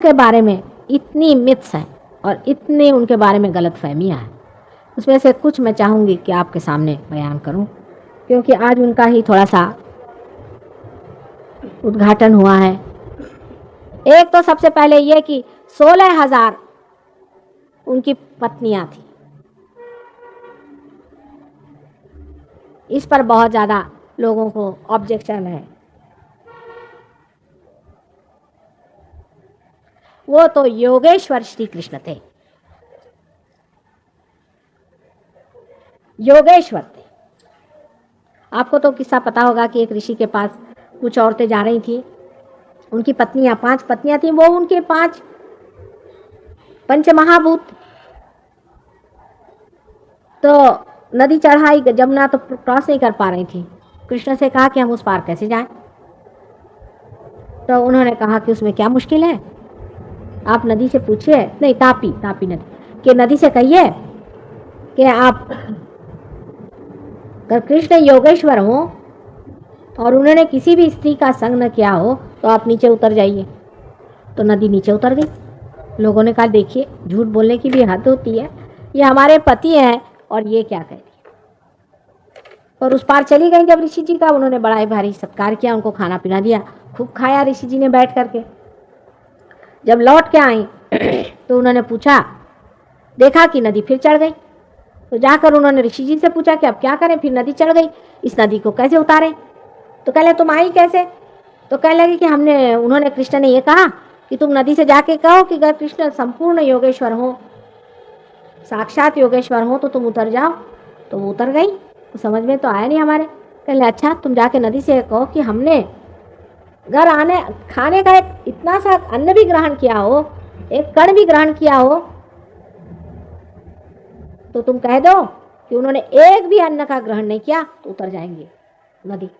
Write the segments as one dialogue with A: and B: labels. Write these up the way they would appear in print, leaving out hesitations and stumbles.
A: के बारे में इतनी मिथ्स हैं और इतने उनके बारे में गलत फहमियाँ हैं, उसमें से कुछ मैं चाहूँगी कि आपके सामने बयान करूँ, क्योंकि आज उनका ही थोड़ा सा उद्घाटन हुआ है। एक तो सबसे पहले ये कि 16,000 उनकी पत्नियां थी। इस पर बहुत ज़्यादा लोगों को ऑब्जेक्शन है। वो तो योगेश्वर श्री कृष्ण थे, योगेश्वर थे। आपको तो किस्सा पता होगा कि एक ऋषि के पास कुछ औरतें जा रही थी, उनकी पत्नियां 5 पत्नियां थी, वो उनके 5 पंचमहाभूत। तो नदी चढ़ाई, जमुना तो क्रॉस नहीं कर पा रही थी। कृष्ण से कहा कि हम उस पार कैसे जाएं? तो उन्होंने कहा कि उसमें क्या मुश्किल है, आप नदी से पूछिए, नहीं तापी नदी कि नदी से कहिए कि आप अगर कृष्ण योगेश्वर हो और उन्होंने किसी भी स्त्री का संग न किया हो तो आप नीचे उतर जाइए। तो नदी नीचे उतर गई। लोगों ने कहा देखिए झूठ बोलने की भी हद होती है, ये हमारे पति हैं और ये क्या कह रही। और उस पार चली गई जब ऋषि जी का, उन्होंने बड़ा ही भारी सत्कार किया, उनको खाना पीना दिया, खूब खाया ऋषि जी ने बैठ करके। जब लौट के आई तो उन्होंने पूछा, देखा कि नदी फिर चढ़ गई। तो जाकर उन्होंने ऋषि जी से पूछा कि अब क्या करें, फिर नदी चढ़ गई, इस नदी को कैसे उतारें? तो कह ले तुम आई कैसे? तो कह लगे कि उन्होंने कृष्ण ने ये कहा कि तुम नदी से जाके कहो कि अगर कृष्ण संपूर्ण योगेश्वर हो, साक्षात योगेश्वर हो तो तुम उतर जाओ। तो वो उतर गई। तो समझ में तो आया नहीं हमारे। कह ले अच्छा तुम जाके नदी से कहो कि हमने घर आने खाने का एक इतना सा अन्न भी ग्रहण किया हो, एक कण भी ग्रहण किया हो, तो तुम कह दो कि उन्होंने एक भी अन्न का ग्रहण नहीं किया तो उतर जाएंगे नदी।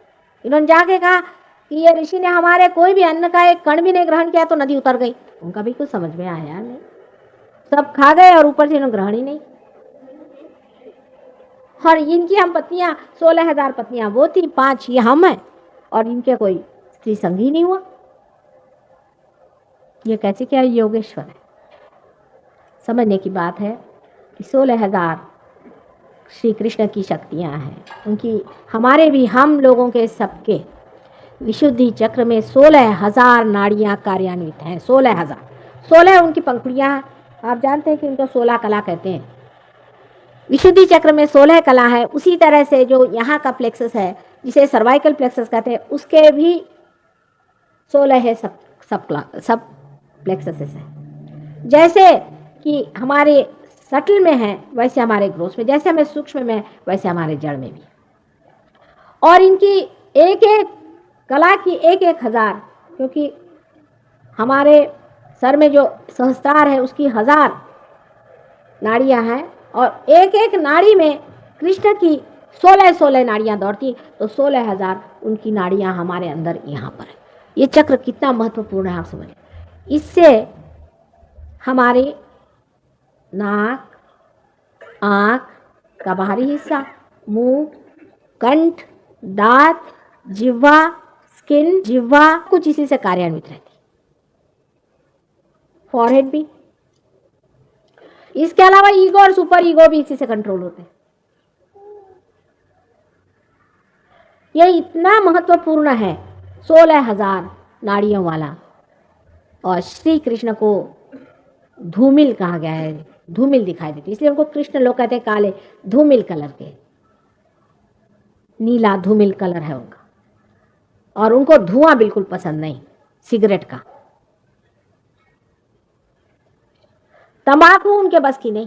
A: इन्होंने जाके कहा कि ये ऋषि ने हमारे कोई भी अन्न का एक कण भी नहीं ग्रहण किया, तो नदी उतर गई। उनका भी कुछ समझ में आया नहीं, सब खा गए और ऊपर से इन्होंने ग्रहण ही नहीं। और इनकी हम पत्नियां 16,000 पत्नियां वो थी, 5 ये हम हैं, और इनके कोई स्त्री संग ही नहीं हुआ। ये कैसे क्या योगेश्वर है? समझने की बात है कि 16,000 श्री कृष्ण की शक्तियां हैं, उनकी हमारे भी हम लोगों के सबके विशुद्धि चक्र में 16,000 नाड़ियां कार्यान्वित हैं। 16,000, 16 उनकी पंखुड़ियां हैं। आप जानते हैं कि उनको 16 कला कहते हैं। विशुद्धि चक्र में 16 कला है। उसी तरह से जो यहाँ का प्लेक्सस है जिसे सर्वाइकल प्लेक्सस कहते हैं, उसके भी 16 है, सब प्लेक्सस है। जैसे कि हमारे सटल में है वैसे हमारे ग्रोस में, जैसे हमें सूक्ष्म में वैसे हमारे जड़ में भी। और इनकी एक एक कला की एक एक हजार, क्योंकि हमारे सर में जो सहस्त्रार है उसकी 1000 नाड़ियां हैं, और एक एक नाड़ी में कृष्ण की 16 नाड़ियां दौड़ती, तो 16,000 उनकी नाड़ियां हमारे अंदर यहाँ पर है। ये चक्र कितना महत्वपूर्ण है आप समझिए। इससे हमारे नाक, आँख का बाहरी हिस्सा, मुंह, कंठ, दांत, जिह्वा, स्किन, जिह्वा कुछ इसी से कार्यान्वित रहती, फॉरहेड भी। इसके अलावा ईगो और सुपर ईगो भी इसी से कंट्रोल होते हैं। यह इतना महत्वपूर्ण है 16,000 नाड़ियों वाला। और श्री कृष्ण को धूमिल कहा गया है, धूमिल दिखाई देती, इसलिए उनको कृष्ण लोग कहते हैं काले, धूमिल कलर के, नीला धूमिल कलर है उनका। और उनको धुआं बिल्कुल पसंद नहीं, सिगरेट का, तंबाकू उनके बस की नहीं।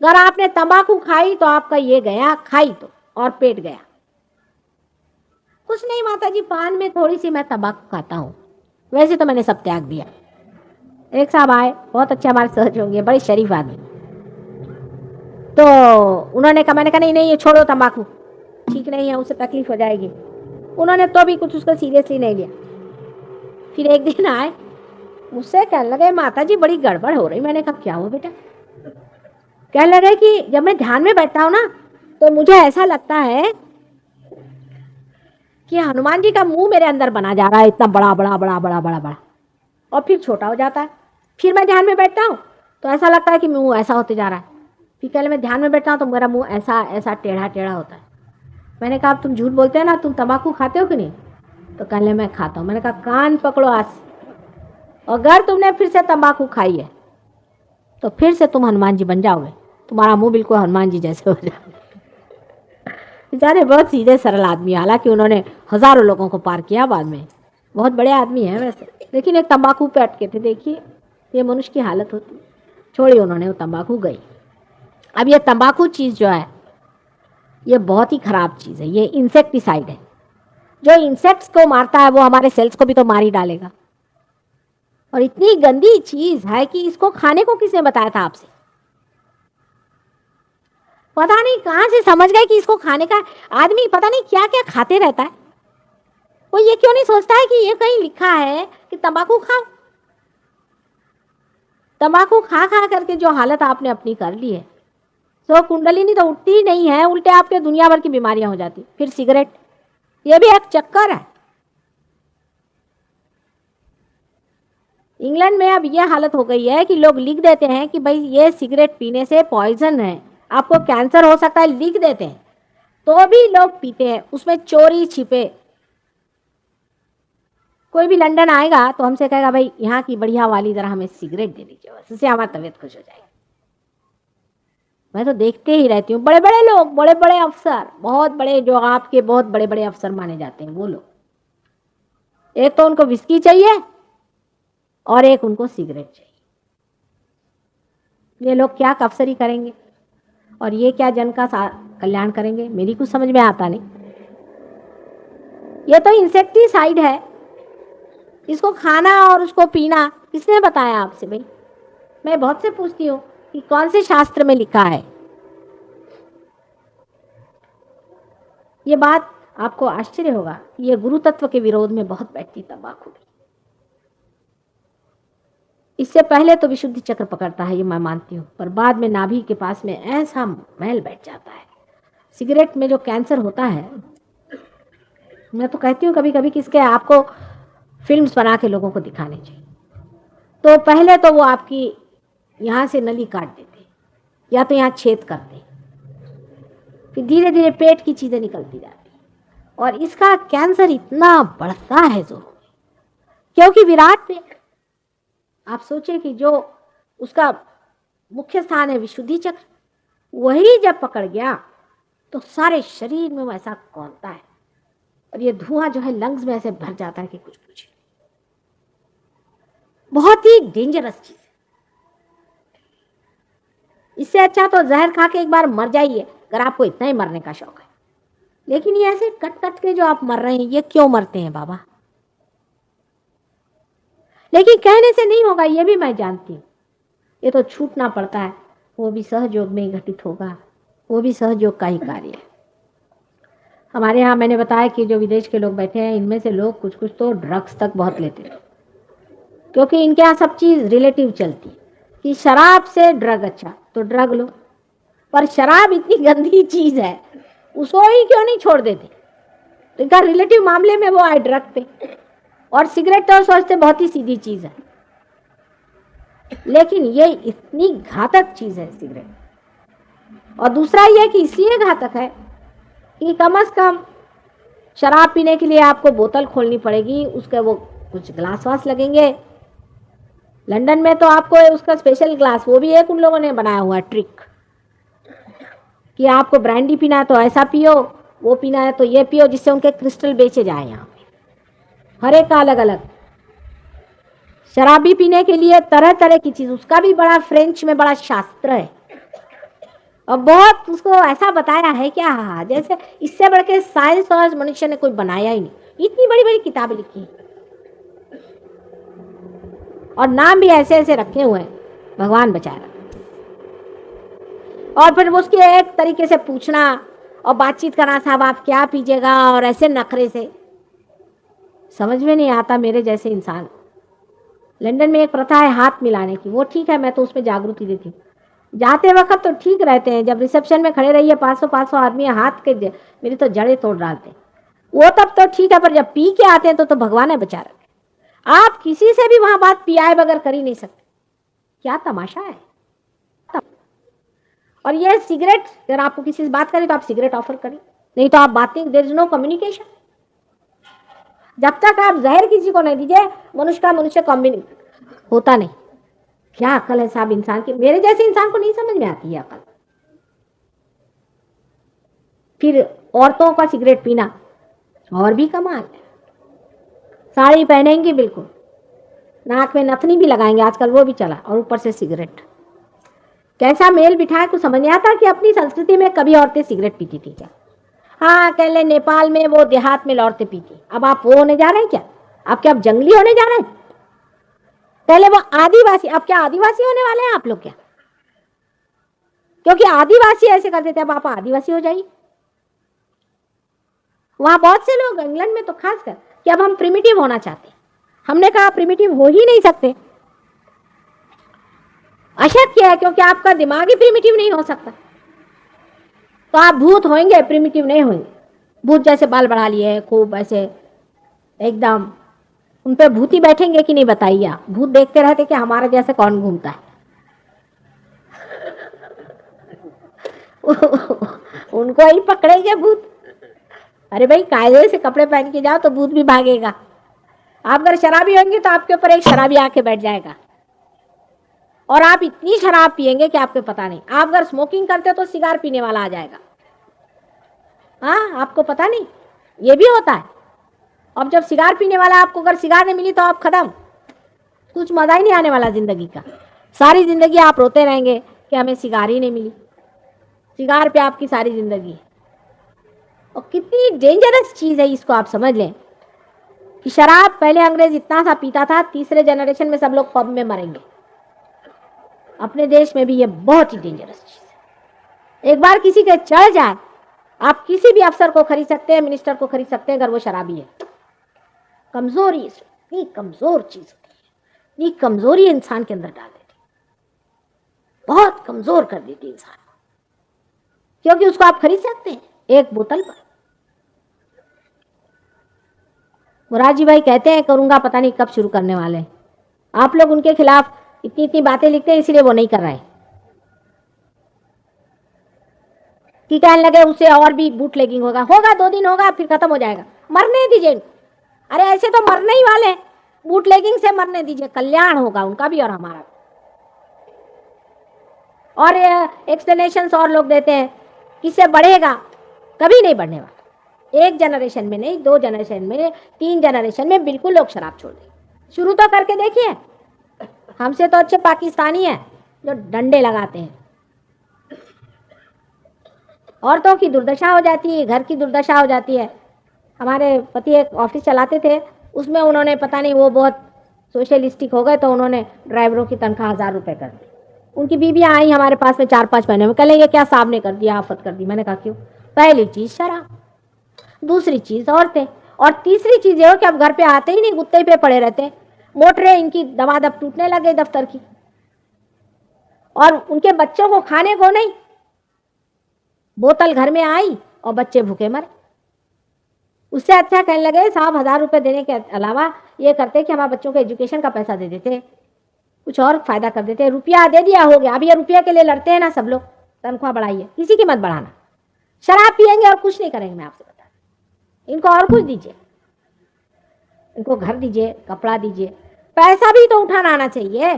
A: अगर आपने तंबाकू खाई तो आपका ये गया, खाई तो, और पेट गया। कुछ नहीं माता जी, पान में थोड़ी सी मैं तंबाकू खाता हूँ, वैसे तो मैंने सब त्याग दिया। एक साहब आए, बहुत अच्छे हमारे सहज होंगे, बड़े शरीफ आदमी। तो उन्होंने कहा, मैंने कहा नहीं नहीं ये छोड़ो, तंबाकू ठीक नहीं है, उससे तकलीफ हो जाएगी। उन्होंने तो भी कुछ उसको सीरियसली नहीं लिया। फिर एक दिन आए, मुझसे कहने लगे माता जी बड़ी गड़बड़ हो रही। मैंने कहा क्या हुआ बेटा? कहने लगे कि जब मैं ध्यान में बैठता हूँ ना तो मुझे ऐसा लगता है कि हनुमान जी का मुंह मेरे अंदर बना जा रहा है, इतना बड़ा बड़ा बड़ा बड़ा बड़ा बड़ा, और फिर छोटा हो जाता है। फिर मैं ध्यान में बैठता हूँ तो ऐसा लगता है कि मुंह ऐसा होते जा रहा है। फिर पहले मैं ध्यान में बैठता हूँ तो मेरा मुंह ऐसा ऐसा टेढ़ा टेढ़ा होता है। मैंने कहा तुम झूठ बोलते हो ना, तुम तंबाकू खाते हो कि नहीं? तो कहने मैं खाता हूँ। मैंने कहा कान पकड़ो आज से, अगर तुमने फिर से तंबाकू खाई है तो फिर से तुम हनुमान जी बन जाओगे, तुम्हारा मुंह बिल्कुल हनुमान जी जैसे हो जाए। बेचारे बहुत सीधे सरल आदमी, हालांकि उन्होंने हजारों लोगों को पार किया बाद में, बहुत बड़े आदमी हैं वैसे, लेकिन एक तंबाकू पे अटके थे। देखिए ये मनुष्य की हालत होती। छोड़ी उन्होंने, वो तंबाकू गई। अब ये तंबाकू चीज़ जो है ये बहुत ही खराब चीज़ है। ये इंसेक्टिसाइड है, जो इंसेक्ट्स को मारता है वो हमारे सेल्स को भी तो मार ही डालेगा। और इतनी गंदी चीज़ है कि इसको खाने को किसने बताया था आपसे? पता नहीं कहां से समझ गए कि इसको खाने का। आदमी पता नहीं क्या क्या खाते रहता है। वो ये क्यों नहीं सोचता है कि ये कहीं लिखा है कि तंबाकू खाओ। तंबाकू खा खा करके जो हालत आपने अपनी कर ली है, तो कुंडलिनी तो उठती ही नहीं है, उल्टे आपके दुनिया भर की बीमारियां हो जाती। फिर सिगरेट, ये भी एक चक्कर है। इंग्लैंड में अब ये हालत हो गई है कि लोग लिख देते हैं कि भाई ये सिगरेट पीने से पॉइजन है, आपको कैंसर हो सकता है, लिख देते हैं, तो भी लोग पीते हैं, उसमें चोरी छिपे। कोई भी लंदन आएगा तो हमसे कहेगा भाई यहाँ की बढ़िया वाली जरा हमें सिगरेट दे दीजिए, बस उससे हमारी तबीयत खुश हो जाएगी। मैं तो देखते ही रहती हूँ, बड़े बड़े लोग, बड़े बड़े अफसर, बहुत बड़े, जो आपके बहुत बड़े बड़े अफसर माने जाते हैं, वो लोग, एक तो उनको विस्की चाहिए और एक उनको सिगरेट चाहिए। ये लोग क्या अफसरी करेंगे और ये क्या जन का कल्याण करेंगे, मेरी कुछ समझ में आता नहीं। ये तो इंसेक्टिसाइड है, इसको खाना और उसको पीना किसने बताया आपसे? भाई मैं बहुत से पूछती हूँ कि कौन से शास्त्र में लिखा है। ये बात आपको आश्चर्य होगा, ये गुरु तत्व के विरोध में बहुत बैठती तंबाकू। इससे पहले तो विशुद्धि चक्र पकड़ता है, ये मैं मानती हूँ, पर बाद में नाभि के पास में ऐसा मैल बैठ जाता है। सिगरेट में जो कैंसर होता है, मैं तो कहती हूँ कभी कभी किसके आपको फिल्म्स बना के लोगों को दिखाने चाहिए। तो पहले तो वो आपकी यहाँ से नली काट देते या तो यहाँ छेद करते, फिर धीरे धीरे पेट की चीजें निकलती जाती, और इसका कैंसर इतना बढ़ता है जोरों में, क्योंकि विराट में आप सोचें कि जो उसका मुख्य स्थान है विशुद्धि चक्र, वही जब पकड़ गया तो सारे शरीर में वैसा कौनता है, और ये धुआं जो है लंग्स में ऐसे भर जाता है कि कुछ पूछे। बहुत ही डेंजरस चीज है। इससे अच्छा तो जहर खा के एक बार मर जाइए, अगर आपको इतना ही मरने का शौक है। लेकिन ये ऐसे कट कट के जो आप मर रहे हैं, ये क्यों मरते हैं बाबा? लेकिन कहने से नहीं होगा, ये भी मैं जानती हूँ। ये तो छूटना पड़ता है, वो भी सहयोग में ही घटित होगा, वो भी सहयोग का ही कार्य है। हमारे यहाँ मैंने बताया कि जो विदेश के लोग बैठे हैं, इनमें से लोग कुछ कुछ तो ड्रग्स तक बहुत लेते हैं, क्योंकि इनके यहाँ सब चीज़ रिलेटिव चलती है कि शराब से ड्रग अच्छा तो ड्रग लो, पर शराब इतनी गंदी चीज़ है, उसको ही क्यों नहीं छोड़ देते? तो इनका रिलेटिव मामले में वो आए ड्रग पे। और सिगरेट तो सोचते बहुत ही सीधी चीज़ है, लेकिन ये इतनी घातक चीज़ है सिगरेट। और दूसरा ये कि इसलिए घातक है कि कम से कम शराब पीने के लिए आपको बोतल खोलनी पड़ेगी, उसके वो कुछ ग्लास वास लगेंगे। लंदन में तो आपको उसका स्पेशल ग्लास, वो भी एक उन लोगों ने बनाया हुआ ट्रिक कि आपको ब्रांडी पीना है तो ऐसा पियो, वो पीना है तो ये पियो, जिससे उनके क्रिस्टल बेचे जाए यहाँ पे, हर एक का अलग अलग। शराबी पीने के लिए तरह तरह की चीज, उसका भी बड़ा फ्रेंच में बड़ा शास्त्र है, और बहुत उसको ऐसा बताया है क्या जैसे इससे बढ़ के साइंस और मनुष्य ने कोई बनाया ही नहीं। इतनी बड़ी बड़ी किताबें लिखी हैं और नाम भी ऐसे ऐसे रखे हुए हैं, भगवान बचाए। और फिर उसकी एक तरीके से पूछना और बातचीत करना, साहब आप क्या पीजिएगा, और ऐसे नखरे से, समझ में नहीं आता मेरे जैसे इंसान। लंदन में एक प्रथा है हाथ मिलाने की, वो ठीक है, मैं तो उसमें जागृति देती हूँ। जाते वक्त तो ठीक रहते हैं, जब रिसेप्शन में खड़े रहिए 500 आदमी हाथ के मेरी तो जड़ें तोड़ डालते हैं, वो तब तो ठीक है, पर जब पी के आते हैं तो भगवान है बचा रखे। आप किसी से भी वहां बात पियाए बगैर कर ही नहीं सकते। क्या तमाशा है। और ये सिगरेट, अगर आपको किसी से बात करें तो आप सिगरेट ऑफर करें, नहीं तो आप बात नहीं, देयर इज नो कम्युनिकेशन। जब तक आप जहर किसी को नहीं दीजिए, मनुष्य का मनुष्य कम्युनिकेट होता नहीं। क्या अकल है साहब इंसान की, मेरे जैसे इंसान को नहीं समझ में आती है अकल। फिर औरतों का सिगरेट पीना और भी कमाल है। साड़ी पहनेंगी बिल्कुल, नाक में नथनी भी लगाएंगे आजकल, वो भी चला, और ऊपर से सिगरेट। कैसा मेल बिठाए कुछ समझ नहीं आता कि अपनी संस्कृति में कभी औरतें सिगरेट पीती थी क्या। हाँ कह ले नेपाल में वो देहात में औरतें पीती, अब आप वो होने जा रहे हैं क्या? आप क्या अब जंगली होने जा रहे हैं? पहले वो आदिवासी, अब क्या आदिवासी होने वाले हैं आप लोग क्या? क्योंकि आदिवासी ऐसे करते थे, अब आप आदिवासी हो जाइए। वहां बहुत से लोग, इंग्लैंड में तो खासकर, कि अब हम प्रिमिटिव होना चाहते हैं। हमने कहा प्रिमिटिव हो ही नहीं सकते, अशक्य है, क्योंकि आपका दिमाग ही प्रिमिटिव नहीं हो सकता। तो आप भूत होंगे, प्रिमिटिव नहीं होंगे। भूत जैसे बाल बढ़ा लिए खूब ऐसे एकदम, उन पे भूत ही बैठेंगे कि नहीं बताइए आप? भूत देखते रहते कि हमारे जैसे कौन घूमता है। उनको ही पकड़ेंगे भूत। अरे भाई कायदे से कपड़े पहन के जाओ तो भूत भी भागेगा। आप अगर शराबी होंगे तो आपके ऊपर एक शराबी आके बैठ जाएगा, और आप इतनी शराब पिएंगे कि आपको पता नहीं। आप अगर स्मोकिंग करते तो सिगार पीने वाला आ जाएगा। हाँ आपको पता नहीं, ये भी होता है। अब जब सिगार पीने वाला, आपको अगर सिगार नहीं मिली तो आप खत्म, कुछ मजा ही नहीं आने वाला जिंदगी का। सारी जिंदगी आप रोते रहेंगे कि हमें सिगार ही नहीं मिली। सिगार पे आपकी सारी जिंदगी है। और कितनी डेंजरस चीज है, इसको आप समझ लें कि शराब पहले अंग्रेज इतना सा पीता था, तीसरे जनरेशन में सब लोग पब में मरेंगे। अपने देश में भी ये बहुत ही डेंजरस चीज है। एक बार किसी के चढ़ जाए, आप किसी भी अफसर को खरीद सकते हैं, मिनिस्टर को खरीद सकते हैं, अगर वो शराबी है। कमजोरी, इतनी कमजोर चीज होती है, ये कमजोरी इंसान के अंदर डाल देती, बहुत कमजोर कर देती इंसान, क्योंकि उसको आप खरीद सकते हैं एक बोतल पर। मुरारजी भाई कहते हैं करूंगा, पता नहीं कब शुरू करने वाले हैं। आप लोग उनके खिलाफ इतनी इतनी बातें लिखते हैं, इसलिए वो नहीं कर रहे कि कहने लगे उससे और भी बूट लेगिंग होगा। 2 दिन होगा फिर खत्म हो जाएगा, मरने दीजिए। अरे ऐसे तो मरने ही वाले, बूट लेगिंग से मरने दीजिए, कल्याण होगा उनका भी और हमारा भी। और एक्सप्लेनेशंस और लोग देते हैं किससे बढ़ेगा, कभी नहीं बढ़ने वाला। 1 जनरेशन में नहीं, 2 जनरेशन में, 3 जनरेशन में बिल्कुल लोग शराब छोड़ देंगे। शुरू तो करके देखिए, हमसे तो अच्छे पाकिस्तानी हैं जो डंडे लगाते हैं। औरतों की दुर्दशा हो जाती है, घर की दुर्दशा हो जाती है। हमारे पति एक ऑफिस चलाते थे, उसमें उन्होंने पता नहीं वो बहुत सोशलिस्टिक हो गए, तो उन्होंने ड्राइवरों की तनख्वाह 1000 रुपये कर दी। उनकी बीबियाँ आई हमारे पास में 4-5 महीने में, कहेंगे क्या साहब ने कर दिया, आफत कर दी। मैंने कहा क्यों? पहली चीज शराब, दूसरी चीज औरतें, और तीसरी चीज ये हो कि अब घर पे आते ही नहीं, गुत्ते पे पड़े रहते। मोटरें इनकी दबादब टूटने लगे दफ्तर की, और उनके बच्चों को खाने को नहीं, बोतल घर में आई और बच्चे भूखे मरे। उससे अच्छा कहने लगे साहब 1000 रुपये देने के अलावा ये करते कि हमारे बच्चों के एजुकेशन का पैसा दे देते, कुछ और फायदा कर देते। रुपया दे दिया, हो गया। अब ये रुपये के लिए लड़ते हैं ना सब लोग, तनख्वाह बढ़ाइए, किसी की मत बढ़ाना। शराब पियेंगे और कुछ नहीं करेंगे। मैं आपसे बता, इनको और कुछ दीजिए, इनको घर दीजिए, कपड़ा दीजिए, पैसा भी तो उठाना आना चाहिए।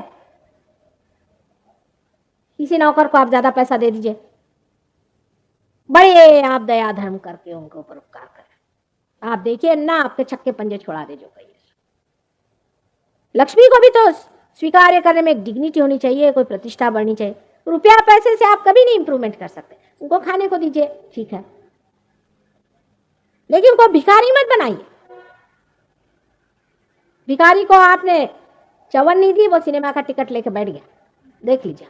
A: किसी नौकर को आप ज्यादा पैसा दे दीजिए, बड़े आप दया धर्म करके उनके ऊपर उपकार करें। आप देखिए ना, आपके छक्के पंजे छोड़ा दे जो कहिए। लक्ष्मी को भी तो स्वीकार्य करने में एक डिग्निटी होनी चाहिए, कोई प्रतिष्ठा बढ़नी चाहिए। रुपया पैसे से आप कभी नहीं इंप्रूवमेंट कर सकते। उनको खाने को दीजिए, ठीक है, लेकिन उनको भिखारी मत बनाइए। भिखारी को आपने चवन नहीं दी, वो सिनेमा का टिकट लेके बैठ गया, देख लीजिए।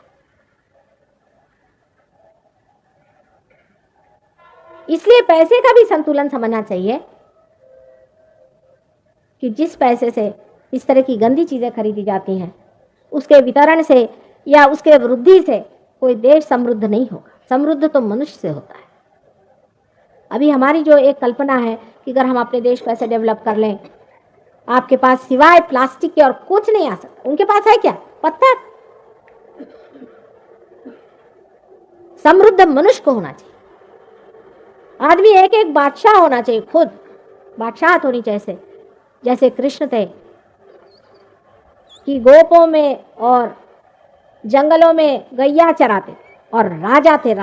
A: इसलिए पैसे का भी संतुलन समझना चाहिए कि जिस पैसे से इस तरह की गंदी चीजें खरीदी जाती हैं, उसके वितरण से या उसके वृद्धि से कोई देश समृद्ध नहीं होगा। समृद्ध तो मनुष्य से होता है। अभी हमारी जो एक कल्पना है कि अगर हम अपने देश को ऐसे डेवलप कर लें आपके पास सिवाय प्लास्टिक के और कुछ नहीं आ सकता। उनके पास है क्या? पत्थर। समृद्ध मनुष्य को होना चाहिए। आदमी एक एक बादशाह होना चाहिए, खुद बादशाहत होनी चाहिए। जैसे कृष्ण थे कि गोपों में और जंगलों में गैया चराते और राजा थे,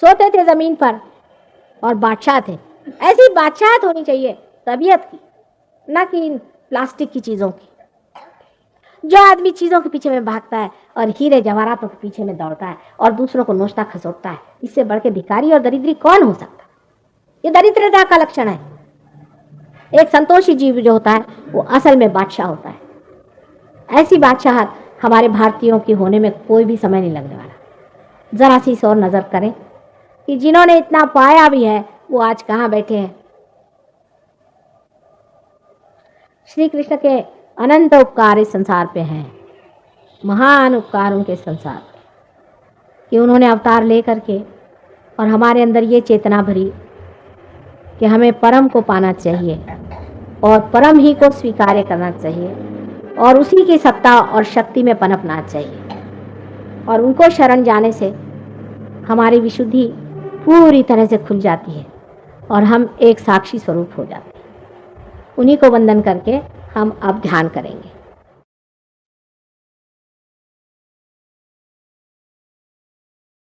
A: सोते थे जमीन पर और बादशाह थे। ऐसी बादशाहत होनी चाहिए तबीयत की, ना कि प्लास्टिक की चीजों की। जो आदमी चीजों के पीछे में भागता है और हीरे जवाहरातों के पीछे में दौड़ता है और दूसरों को नोचता खसोटता है, इससे बढ़ के भिखारी और दरिद्री कौन हो सकता? ये दरिद्रता का लक्षण है। एक संतोषी जीव जो होता है वो असल में बादशाह होता है। ऐसी बादशाहत हमारे भारतीयों की होने में कोई भी समय नहीं लगने वाला। जरा सी और नजर करें कि जिन्होंने इतना पाया भी है वो आज कहाँ बैठे हैं। श्री कृष्ण के अनंत उपकार इस संसार पे हैं, महान उपकार उनके संसार पे, कि उन्होंने अवतार ले करके और हमारे अंदर ये चेतना भरी कि हमें परम को पाना चाहिए और परम ही को स्वीकार करना चाहिए और उसी की सत्ता और शक्ति में पनपना चाहिए। और उनको शरण जाने से हमारी विशुद्धि पूरी तरह से खुल जाती है और हम एक साक्षी स्वरूप हो जाते हैं। उन्हीं को वंदन करके हम अब ध्यान करेंगे।